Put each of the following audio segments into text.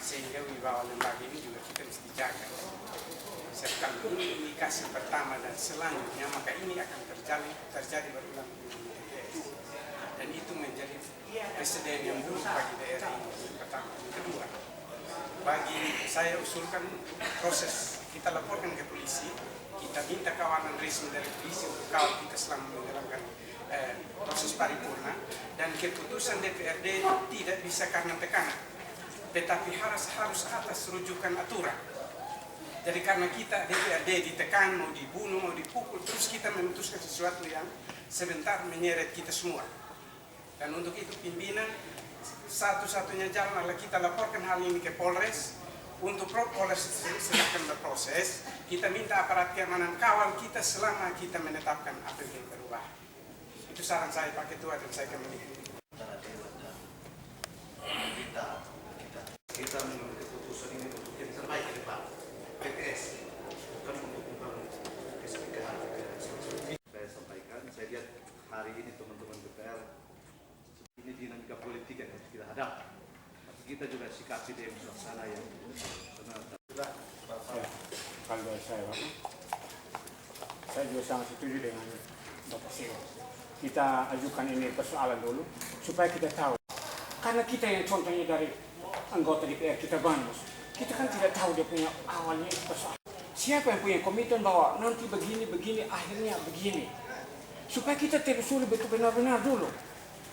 sehingga wibawa lembaga ini juga kita mesti jaga. Serta ini indikasi pertama dan selanjutnya, maka ini akan terjadi berulang-ulang di TPS. Dan itu menjadi presiden yang buruk bagi daerah ini. Pertama, yang kedua, bagi saya usulkan proses kita laporkan ke polisi, kita minta kawanan resmi dari polisi untuk kawal kita selama menjalankan proses paripurna, dan keputusan DPRD tidak bisa karena tekanan, tetapi harus atas rujukan aturan. Jadi karena kita DPRD ditekan, mau dibunuh, mau dipukul, terus kita memutuskan sesuatu yang sebentar menyeret kita semua. Dan untuk itu pimpinan satu-satunya jalan adalah kita laporkan hal ini ke Polres. Untuk Polres sedang berproses, kita minta aparat keamanan kawal kita selama kita menetapkan APB perubahan. Itu saran saya Pak Ketua, dan saya akan mengikuti. Kita mengambil keputusan ini untuk yang terbaik ke depan. PTS, bukan untuk membangun kesepikaan. Saya sampaikan, saya lihat hari ini teman-teman DPR, ini dinamika politik yang harus kita hadapi. Tapi kita juga sikapi dengan suasana yang benar. Kalau saya juga sangat setuju dengan Bapak Sewa. Kita ajukan ini persoalan dulu supaya kita tahu. Karena kita yang contohnya dari anggota DPR kita Banmus, kita kan tidak tahu dia punya awalnya persoalan. Siapa yang punya komitmen bahwa nanti begini, akhirnya begini. Supaya kita telusuri betul benar-benar dulu.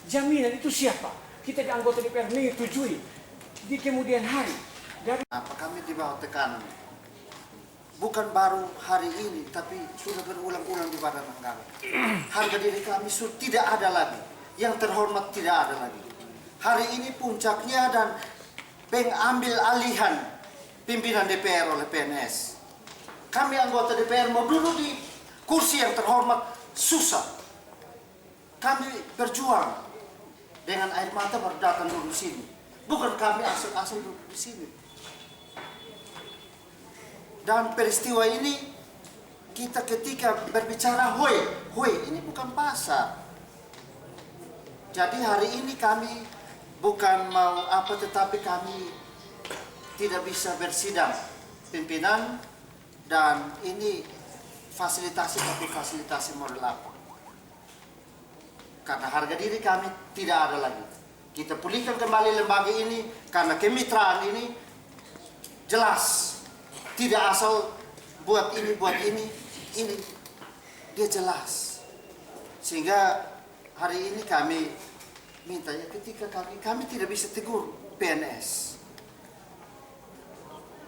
Jaminan itu siapa? Kita di anggota DPR menyetujui di kemudian hari. Apa kami di bawah tekanan? Bukan baru hari ini, tapi sudah berulang-ulang di Badan Anggaran. Harga diri kami sudah tidak ada lagi. Yang terhormat tidak ada lagi. Hari ini puncaknya dan pengambil alihan pimpinan DPR oleh PNS. Kami anggota DPR mau dulu di kursi yang terhormat susah. Kami berjuang dengan air mata baru datang dulu di sini. Bukan kami asal-asal duduk di sini. Dan peristiwa ini kita ketika berbicara hoi ini bukan pasar. Jadi hari ini kami bukan mau apa, tetapi kami tidak bisa bersidang pimpinan, dan ini fasilitasi tapi fasilitasi model apa? Karena harga diri kami tidak ada lagi. Kita pulihkan kembali lembaga ini karena kemitraan ini jelas. Tidak asal buat ini dia jelas. Sehingga hari ini kami minta ya, ketika kami tidak bisa tegur PNS.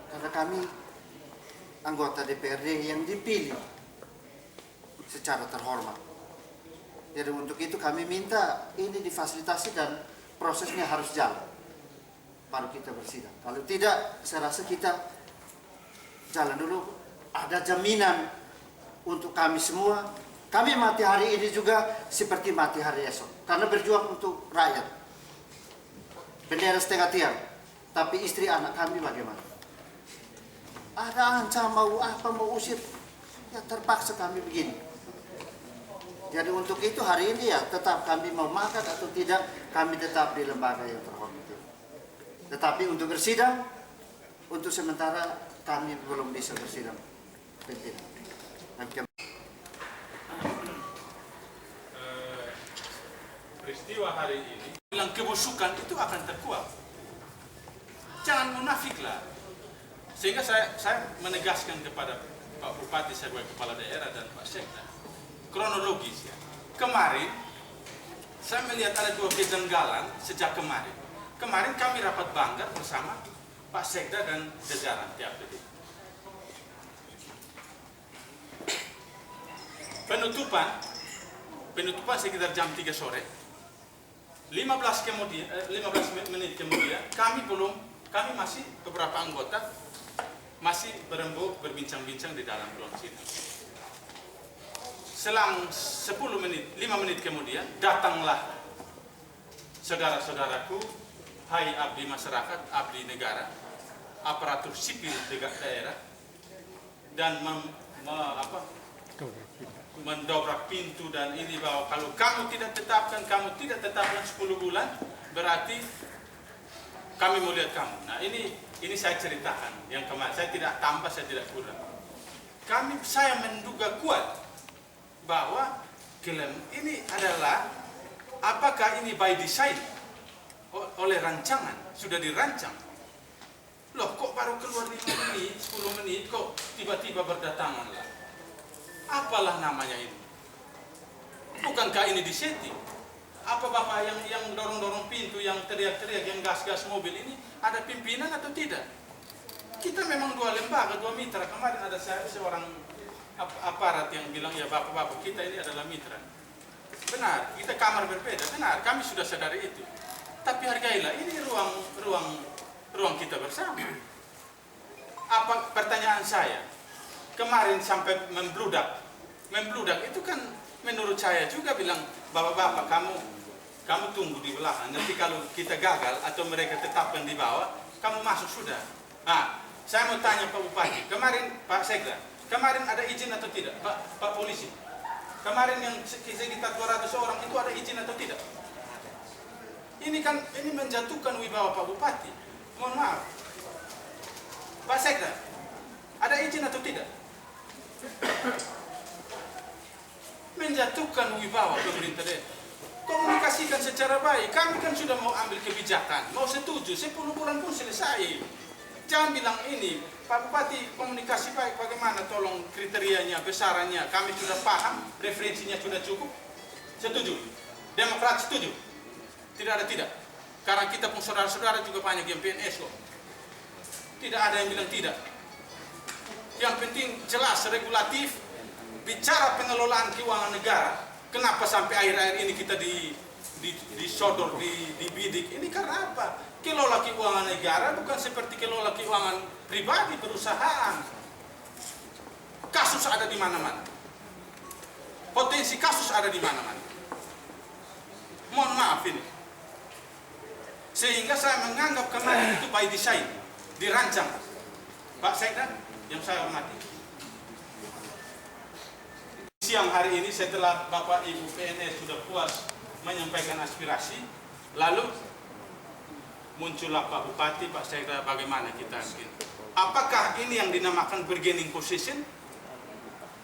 Karena kami anggota DPRD yang dipilih secara terhormat. Jadi untuk itu kami minta ini difasilitasi dan prosesnya harus jalan. Baru kita bersidang. Kalau tidak, saya rasa kita jalan dulu, ada jaminan untuk kami semua. Kami mati hari ini juga seperti mati hari esok, karena berjuang untuk rakyat. Bendera setengah tiang, tapi istri anak kami bagaimana? Ada ancam mau apa, mau usir, ya terpaksa kami begini. Jadi untuk itu hari ini ya tetap kami mau makan atau tidak, kami tetap di lembaga yang terhormat. Tetapi untuk bersidang, untuk sementara kami belum bisa bersidang pimpinan. Peristiwa hari ini, bilang kebusukan itu akan terkuat. Jangan munafiklah. Sehingga saya menegaskan kepada Pak Bupati sebagai kepala daerah dan Pak Sekda, kronologis ya. Kemarin saya melihat ada dua kejanggalan sejak kemarin. Kemarin kami rapat banggar bersama Pak Sekda dan jajaran TAPD. Penutupan sekitar jam 3 sore. 15 menit kemudian kami masih beberapa anggota masih berembuk berbincang-bincang di dalam ruang sidang. Selang 5 menit kemudian datanglah saudara-saudaraku, hai abdi masyarakat, abdi negara, aparatur sipil daerah, dan mendobrak pintu dan ini bahwa kalau kamu tidak tetapkan 10 bulan, berarti kami mau lihat kamu. Nah ini saya ceritakan yang kemarin. Saya tidak tambah, saya tidak kurang. Saya menduga kuat bahwa klaim ini adalah apakah ini by design oleh rancangan, sudah dirancang. Loh kok baru keluar 5 menit, 10 menit kok tiba-tiba berdatangan lah. Apalah namanya ini? Bukankah ini disetting? Apa Bapak yang dorong-dorong pintu, yang teriak-teriak, yang gas-gas mobil ini ada pimpinan atau tidak? Kita memang 2 lembaga, 2 mitra. Kemarin ada seorang aparat yang bilang, ya Bapak-Bapak kita ini adalah mitra. Benar, kita kamar berbeda, benar, kami sudah sadari itu. Tapi hargailah, ini ruang kita bersama. Apa pertanyaan saya? Kemarin sampai membludak itu kan menurut saya juga bilang, Bapak-Bapak kamu tunggu di belakang. Nanti kalau kita gagal atau mereka tetapkan di bawah, kamu masuk sudah. Nah, saya mau tanya Pak Bupati, kemarin Pak Sekda, kemarin ada izin atau tidak? Pak Polisi, kemarin yang sekitar 200 orang itu ada izin atau tidak? Ini kan menjatuhkan wibawa Pak Bupati. Mohon maaf, Pak Sekda, ada izin atau tidak? Menjatuhkan wibawa pemerintah daerah. Komunikasikan secara baik. Kami kan sudah mau ambil kebijakan, mau setuju, 10 bulan pun selesai. Jangan bilang ini, Pak Bupati komunikasi baik bagaimana, tolong kriterianya, besarannya, kami sudah paham, referensinya sudah cukup. Setuju? Demokrat setuju? Tidak ada tidak. Karena kita pun saudara-saudara juga banyak yang PNS kok. Tidak ada yang bilang tidak. Yang penting jelas, regulatif, bicara pengelolaan keuangan negara. Kenapa sampai akhir-akhir ini kita disodor, dibidik? Ini karena apa? Kelola keuangan negara bukan seperti kelola keuangan pribadi, perusahaan. Kasus ada di mana-mana. Potensi kasus ada di mana-mana. Mohon maaf ini. Sehingga saya menganggap kemarin itu by design, dirancang. Pak Sekda, yang saya hormati. Siang hari ini setelah Bapak Ibu PNS sudah puas menyampaikan aspirasi, lalu muncullah Pak Bupati, Pak Sekda, bagaimana kita ambil? Apakah ini yang dinamakan bargaining position?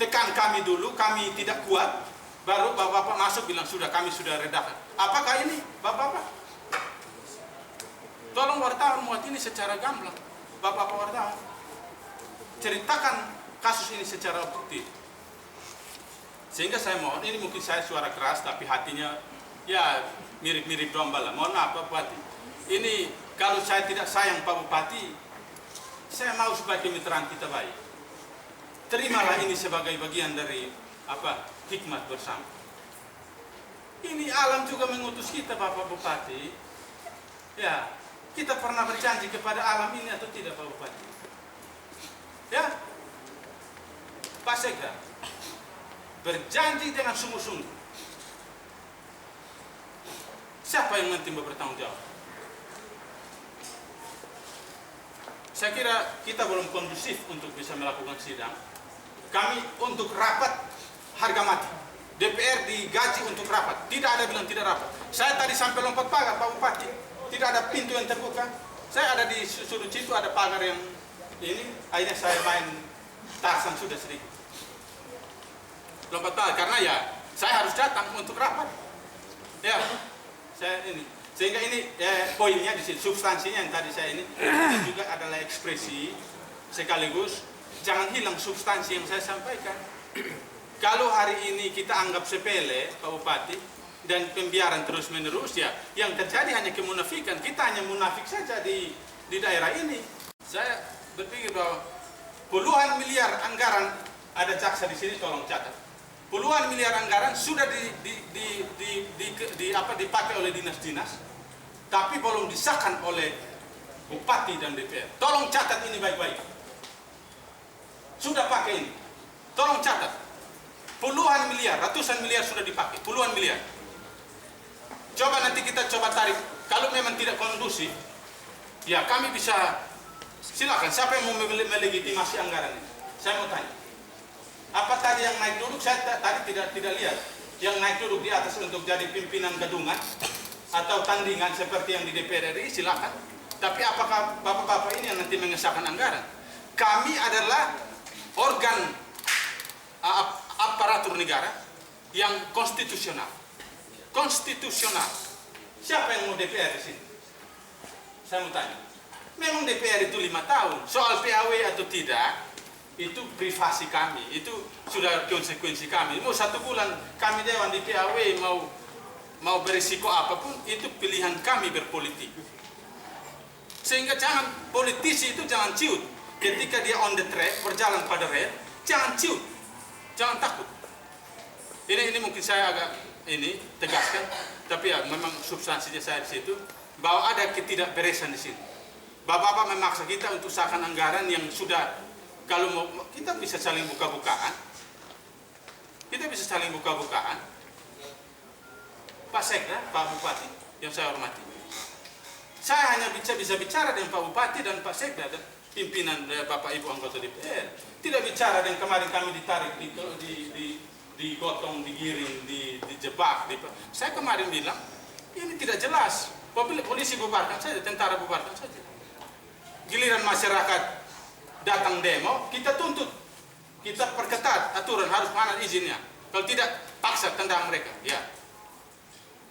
Tekan kami dulu, kami tidak kuat, baru Bapak-Bapak masuk bilang sudah, kami sudah redakan. Apakah ini Bapak-Bapak? Tolong wartawan muat ini secara gamblang. Bapak-Bapak wartawan, ceritakan kasus ini secara objektif. Sehingga saya mohon, ini mungkin saya suara keras tapi hatinya ya mirip-mirip domba lah. Mohon maaf Pak Bupati. Ini kalau saya tidak sayang Pak Bupati, saya mau supaya kemitraan kita baik. Terimalah ini sebagai bagian dari hikmat bersama. Ini alam juga mengutus kita Bapak Bupati. Ya, kita pernah berjanji kepada alam ini atau tidak Pak Bupati? Ya, Pak Sekda, berjanji dengan sungguh-sungguh. Siapa yang nanti bertanggung jawab? Saya kira kita belum kondusif untuk bisa melakukan sidang. Kami untuk rapat harga mati. DPR digaji untuk rapat. Tidak ada bilang tidak rapat. Saya tadi sampai lompat pagar Pak Bupati. Tidak ada pintu yang terbuka. Saya ada di sudut situ, ada pagar yang ini. Akhirnya saya main Tarzan sudah sedikit. Lompat pagar karena ya saya harus datang untuk rapat. Ya, saya ini. Sehingga ini poinnya di sini, substansinya yang tadi saya ini juga adalah ekspresi sekaligus jangan hilang substansi yang saya sampaikan. Kalau hari ini kita anggap sepele Pak Bupati dan pembiaran terus menerus, ya yang terjadi hanya kemunafikan. Kita hanya munafik saja di daerah ini. Saya berpikir bahwa puluhan miliar anggaran, ada jaksa di sini tolong catat. Puluhan miliar anggaran sudah dipakai oleh dinas-dinas, tapi belum disahkan oleh Bupati dan DPR. Tolong catat ini baik-baik. Sudah pakai ini. Tolong catat. Puluhan miliar, ratusan miliar sudah dipakai. Puluhan miliar. Coba nanti kita coba tarik. Kalau memang tidak kondusif, ya kami bisa, silakan. Siapa yang mau melegitimasi anggaran ini? Saya mau tanya. Apa tadi yang naik duduk? Saya tadi tidak lihat. Yang naik duduk di atas untuk jadi pimpinan gadungan atau tandingan seperti yang di DPR RI, silakan. Tapi apakah bapak-bapak ini yang nanti mengesahkan anggaran? Kami adalah organ aparatur negara yang konstitusional. Konstitusional. Siapa yang mau DPR di sini? Saya mau tanya. Memang DPR itu 5 tahun. Soal PAW atau tidak, itu privasi kami. Itu sudah konsekuensi kami. Mau 1 bulan kami dewan di PAW mau berisiko apapun, itu pilihan kami berpolitik. Sehingga jangan, politisi itu jangan ciut. Ketika dia on the track, berjalan pada rel, jangan ciut. Jangan takut. Ini mungkin saya agak tegaskan, tapi ya memang substansinya saya di situ, bahwa ada ketidakberesan di sini. Bapak-bapak memaksa kita untuk sahkan anggaran yang sudah, kalau mau, kita bisa saling buka-bukaan. Kita bisa saling buka-bukaan. Pak Sekda, Pak Bupati, yang saya hormati. Saya hanya bisa bicara dengan Pak Bupati dan Pak Sekda dan pimpinan Bapak Ibu anggota DPR. Tidak bicara dengan kemarin kami ditarik, digotong, digiring, dijebak. Saya kemarin bilang, ini tidak jelas. Polisi bubarkan saja, tentara bubarkan saja. Giliran masyarakat datang demo, kita tuntut. Kita perketat aturan, harus mana izinnya. Kalau tidak, paksa tendang mereka. Ya.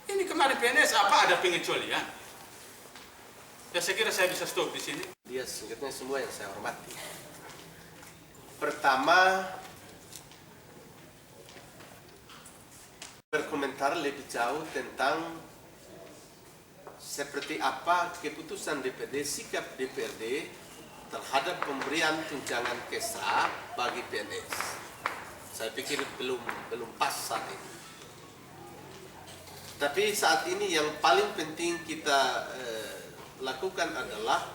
Ini kemarin PNS, apa ada pengecualian? Ya, saya kira saya bisa stop di sini. Dia singkatnya semua yang saya hormati. Pertama, berkomentar lebih jauh tentang seperti apa keputusan DPRD, sikap DPRD terhadap pemberian tunjangan kesra bagi PNS. Saya pikir belum pas saat ini. Tapi saat ini yang paling penting kita lakukan adalah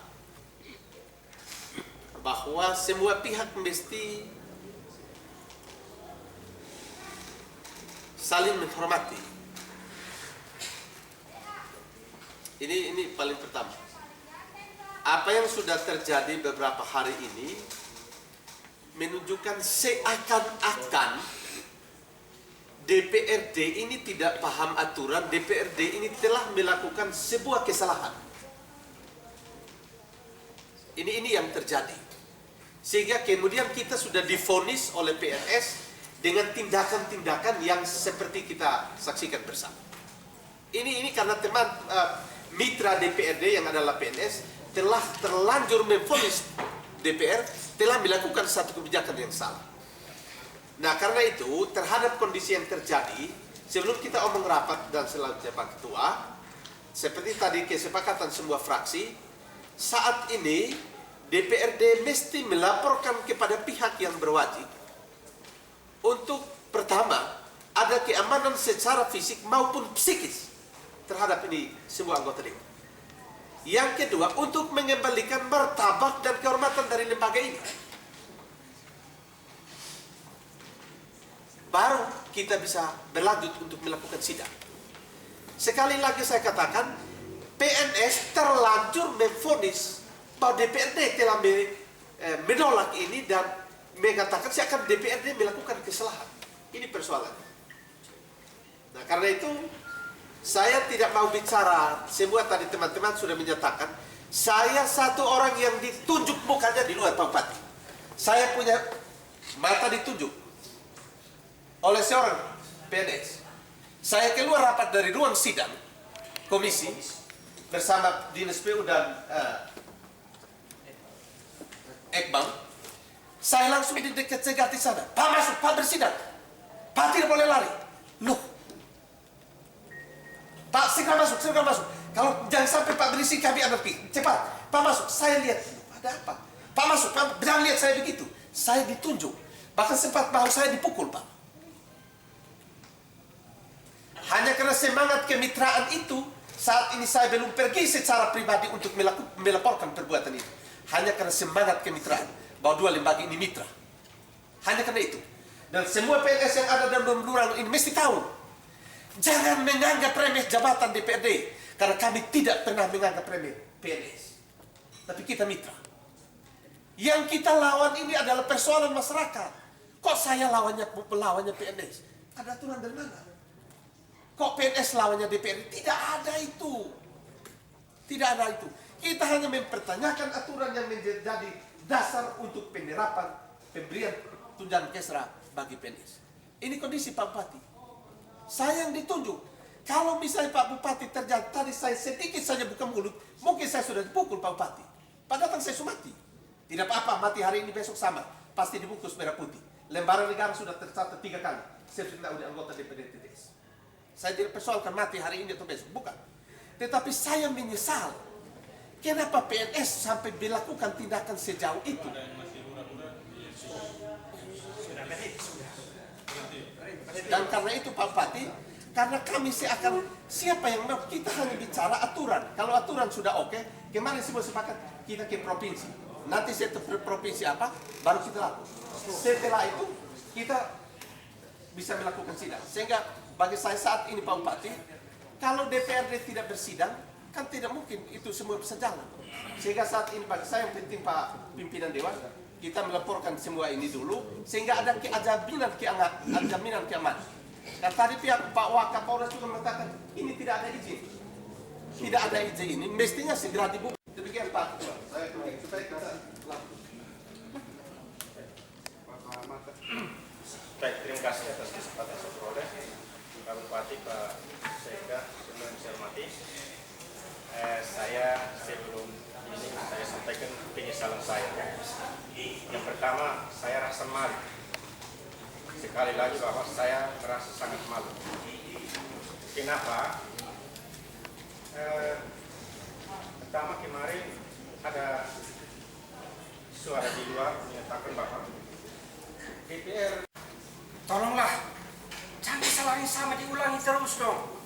bahwa semua pihak mesti saling menghormati. Ini paling pertama. Apa yang sudah terjadi beberapa hari ini menunjukkan seakan-akan DPRD ini tidak paham aturan, DPRD ini telah melakukan sebuah kesalahan. Ini yang terjadi. Sehingga kemudian kita sudah divonis oleh PNS dengan tindakan-tindakan yang seperti kita saksikan bersama. Ini karena teman mitra DPRD yang adalah PNS telah terlanjur memvonis DPR telah melakukan satu kebijakan yang salah. Nah, karena itu terhadap kondisi yang terjadi, sebelum kita omong rapat dan selanjutnya Pak Ketua, seperti tadi kesepakatan semua fraksi, saat ini DPRD mesti melaporkan kepada pihak yang berwajib untuk pertama ada keamanan secara fisik maupun psikis terhadap ini semua anggota dewan. Yang kedua, untuk mengembalikan martabat dan kehormatan dari lembaga ini. Baru kita bisa berlanjut untuk melakukan sidang. Sekali lagi saya katakan, PNS terlanjur memvonis bahwa DPRD telah menolak ini dan mengatakan seakan DPRD melakukan kesalahan. Ini persoalannya. Nah, karena itu saya tidak mau bicara, semua tadi teman-teman sudah menyatakan, saya satu orang yang ditunjuk mukanya di luar Pak Bupati. Saya punya mata ditunjuk oleh seorang PNS. Saya keluar rapat dari ruang sidang komisi bersama Dinas PU dan Ekbang. Saya langsung di dekat cegat di sana. Pak masuk, Pak bersidang. Pak tidak boleh lari. Loh, Pak segera masuk, segera masuk. Kalau jangan sampai Pak berisi kami anarki. Cepat, Pak masuk. Saya lihat, ada apa? Pak masuk, Pak jangan lihat saya begitu. Saya ditunjuk. Bahkan sempat mau saya dipukul, Pak. Hanya karena semangat kemitraan itu, saat ini saya belum pergi secara pribadi untuk melaporkan perbuatan itu. Hanya karena semangat kemitraan, bahwa dua lembaga ini mitra. Hanya karena itu. Dan semua PNS yang ada dalam ruang ini mesti tahu. Jangan menganggap remeh jabatan DPRD. Karena kami tidak pernah menganggap remeh PNS. Tapi kita mitra. Yang kita lawan ini adalah persoalan masyarakat. Kok saya lawannya PNS? Ada aturan dari mana? Kok PNS lawannya DPRD? Tidak ada itu. Tidak ada itu. Kita hanya mempertanyakan aturan yang menjadi dasar untuk penerapan pemberian tunjangan kesra bagi PNS. Ini kondisi Pak Bupati. Saya yang ditunjuk. Kalau misalnya Pak Bupati terjadi tadi saya sedikit saja buka mulut, mungkin saya sudah dipukul Pak Bupati. Padahal saya sudah mati. Tidak apa-apa, mati hari ini besok sama. Pasti dibungkus merah putih. Lembaran negara sudah tercatat 3 kali. Saya sudah udah anggota DPD TTS. Saya tidak persoalkan mati hari ini atau besok, bukan. Tetapi saya menyesal. Kenapa PNS sampai melakukan tindakan sejauh itu? Dan karena itu Pak Bupati, karena kami seakan siapa yang mau, kita hanya bicara aturan. Kalau aturan sudah oke, kemarin semua sepakat kita ke provinsi. Nanti setelah provinsi apa, baru kita lakukan. Setelah itu kita bisa melakukan sidang. Sehingga bagi saya saat ini Pak Bupati, kalau DPRD tidak bersidang, kan tidak mungkin itu semua bisa jalan. Sehingga saat ini bagi saya yang penting Pak Pimpinan Dewan, kita melaporkan semua ini dulu, sehingga ada jaminan keamanan. Dan tadi pihak Pak Wakapolres juga mengatakan ini tidak ada izin. Tidak ada izin ini, mestinya segera dibuka. Demikian Pak Ketua, saya kembali supaya kita lakukan. Baik, terima kasih atas kesempatan yang saya peroleh. Pak Bupati, Pak Sekda, semua yang saya hormati. Saya sebelum ini saya sampaikan penyesalan saya. Yang pertama, saya rasa malu. Sekali lagi bahwa saya merasa sangat malu. Kenapa? Pertama kemarin ada suara di luar menyatakan bahwa DPR. Tolonglah, jangan kesalahan yang sama diulangi terus dong.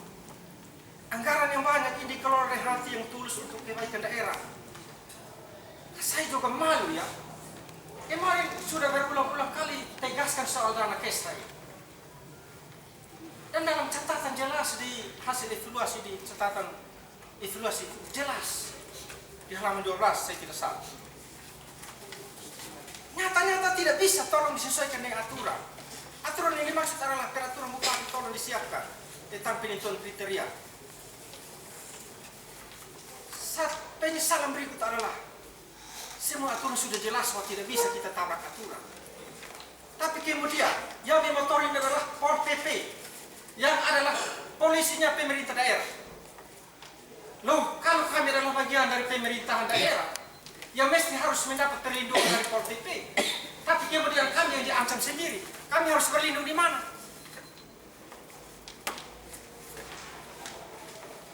Anggaran yang banyak ini dikelola dari hati yang tulus untuk kebaikan daerah. Saya juga malu ya. Kemarin sudah berulang-ulang kali tegaskan soal dana kesra ini. Dan dalam catatan jelas di hasil evaluasi di catatan evaluasi jelas di halaman 12 saya tidak salah. Nyata-nyata tidak bisa, tolong disesuaikan dengan aturan. Aturan yang dimaksud adalah peraturan bupati, tolong disiapkan tentang penentuan kriteria. Penyesalan berikut adalah semua aturan sudah jelas bahwa tidak bisa kita tabrak aturan. Tapi kemudian yang memotori adalah Pol PP yang adalah polisinya pemerintah daerah. Loh, kalau kami adalah bagian dari pemerintahan daerah yang mesti harus mendapat perlindungan dari Pol PP, tapi kemudian kami yang diancam sendiri, kami harus berlindung di mana?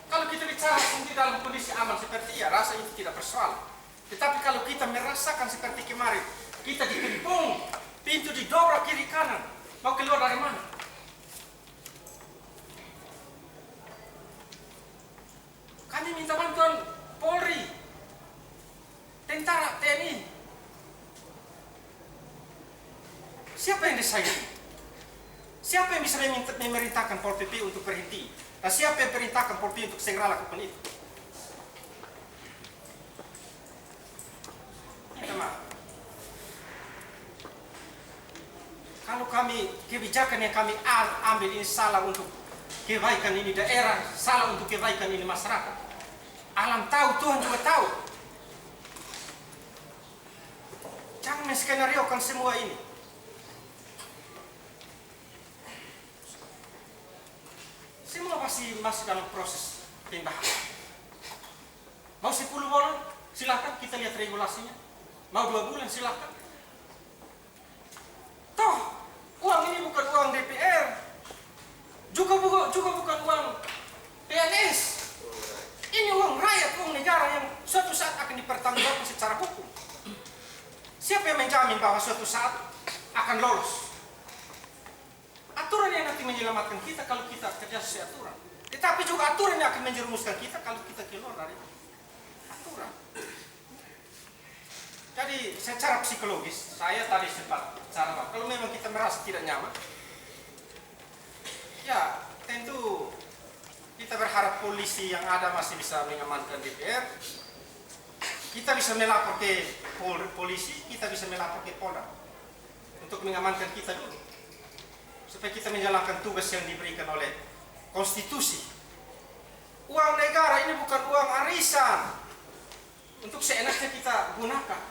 Kalau kita bicara sendiri dalam kondisi aman seperti ya, rasa itu tidak persoalan. Tetapi kalau kita merasakan seperti kemarin, kita dikepung, pintu didobrak kiri kanan, mau keluar dari mana? Kami minta bantuan Polri, tentara, TNI. Siapa yang disayang? Siapa yang bisa memerintahkan Pol PP untuk berhenti? Dan siapa yang perintahkan Pol PP untuk segera lakukan itu? Minta maaf. Kalau kami, kebijakan yang kami ambil ini salah untuk kebaikan ini daerah, salah untuk kebaikan ini masyarakat. Alam tahu, Tuhan juga tahu. Jangan menskenariokan semua ini. Semua masih dalam proses pembahasan. Mau 10 bulan, silakan kita lihat regulasinya. Mau 2 bulan, silakan. Toh, uang ini bukan uang DPR, juga bukan uang PNS. Ini uang rakyat, uang negara yang suatu saat akan dipertanggungjawabkan secara hukum. Siapa yang menjamin bahwa suatu saat akan lolos? Aturan yang nanti menyelamatkan kita kalau kita kerja sesuai aturan. Tetapi juga aturan yang akan menjerumuskan kita kalau kita keluar dari aturan. Jadi secara psikologis, saya tadi sempat bicara bahwa kalau memang kita merasa tidak nyaman, ya tentu kita berharap polisi yang ada masih bisa mengamankan DPR. Kita bisa melapor ke polisi, kita bisa melapor ke Polda untuk mengamankan kita dulu, supaya kita menjalankan tugas yang diberikan oleh konstitusi. Uang negara ini bukan uang arisan. untuk seenaknya kita gunakan.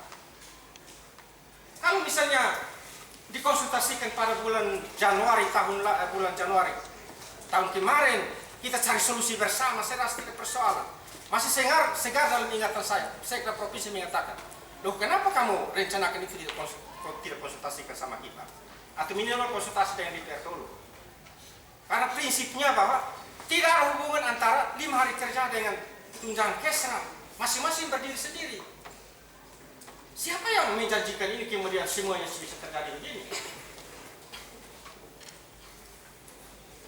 Kalau misalnya dikonsultasikan pada bulan Januari tahun kemarin, kita cari solusi bersama, saya rasa tidak persoalan. Masih segar dalam ingatan saya. Sekda provinsi mengatakan, loh kenapa kamu rencanakan itu tidak konsultasikan sama kita? Atau minimal konsultasi dengan DPR dulu. Karena prinsipnya bahwa tidak ada hubungan antara 5 hari kerja dengan tunjangan kesra. Masing-masing berdiri sendiri. Siapa yang menjanjikan ini kemudian semuanya bisa terjadi begini?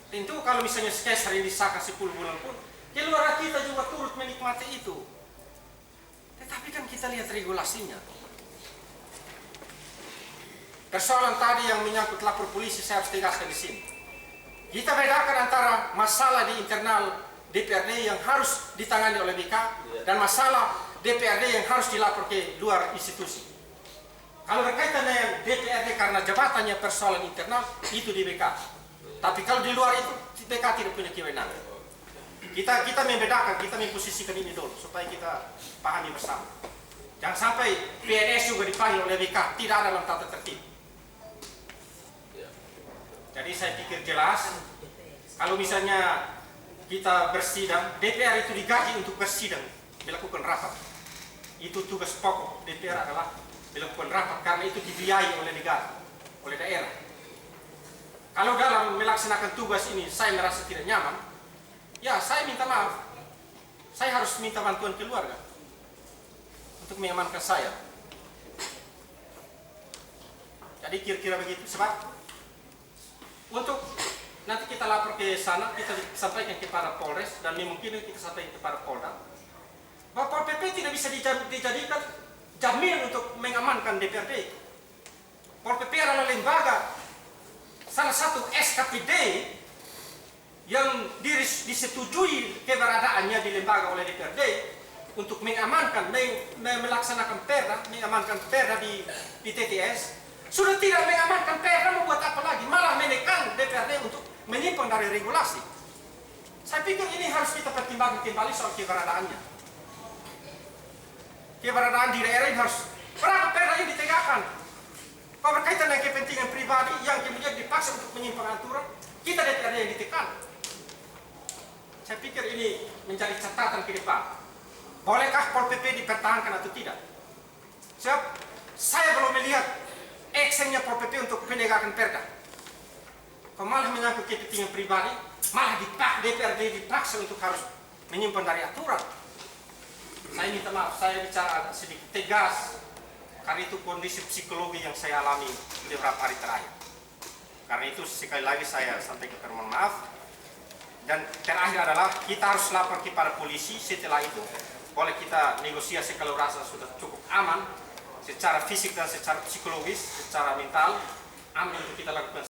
Tentu kalau misalnya kesra ini disahkan 10 bulan pun, keluarga kita juga turut menikmati itu. Tetapi kan kita lihat regulasinya. Persoalan tadi yang menyangkut lapor polisi saya harus tegaskan di sini. Kita bedakan antara masalah di internal DPRD yang harus ditangani oleh BK dan masalah DPRD yang harus dilapor ke luar institusi. Kalau berkaitan dengan DPRD karena jabatannya persoalan internal, itu di BK. Tapi kalau di luar itu, BK tidak punya kewenangan. Kita membedakan, kita memposisikan ini dulu supaya kita pahami bersama. Jangan sampai PNS juga dipanggil oleh BK, tidak ada dalam tata tertib. Jadi saya pikir jelas, kalau misalnya kita bersidang, DPR itu digaji untuk bersidang, melakukan rapat. Itu tugas pokok DPR adalah melakukan rapat, karena itu dibiayai oleh negara, oleh daerah. Kalau dalam melaksanakan tugas ini saya merasa tidak nyaman, ya saya minta maaf. Saya harus minta bantuan keluarga untuk mengamankan saya. Jadi kira-kira begitu. Sebab untuk nanti kita lapor ke sana, kita sampaikan kepada Polres dan memungkinkan kita sampaikan kepada Polda bahwa Pol PP tidak bisa dijadikan jaminan untuk mengamankan DPRD. Pol PP adalah lembaga, salah satu SKPD yang disetujui keberadaannya di lembaga oleh DPRD untuk mengamankan, melaksanakan perda, mengamankan perda di TTS. Sudah tidak mengamankan perda, membuat apa lagi? Malah menekan DPRD untuk menyimpan dari regulasi. Saya pikir ini harus kita pertimbangkan kembali soal keberadaannya. Keberadaan di daerah ini harus, berapa perda yang ditegakkan? Kalau berkaitan dengan kepentingan pribadi yang kemudian dipaksa untuk menyimpang aturan, kita DPRD yang ditekan. Saya pikir ini menjadi catatan ke depan. Bolehkah Pol PP dipertahankan atau tidak? Sebab saya belum melihat actionnya Pol PP untuk penegakan perda. Kalau malah menyangkut kepentingan pribadi, malah DPRD dipaksa untuk harus menyimpan dari aturan. Saya minta maaf, saya bicara agak sedikit tegas, karena itu kondisi psikologi yang saya alami beberapa hari terakhir. Karena itu sekali lagi saya sampaikan permohonan maaf. Dan terakhir adalah kita harus lapor kepada polisi. Setelah itu boleh kita negosiasi kalau rasa sudah cukup aman secara fisik dan secara psikologis, secara mental, aman untuk kita lakukan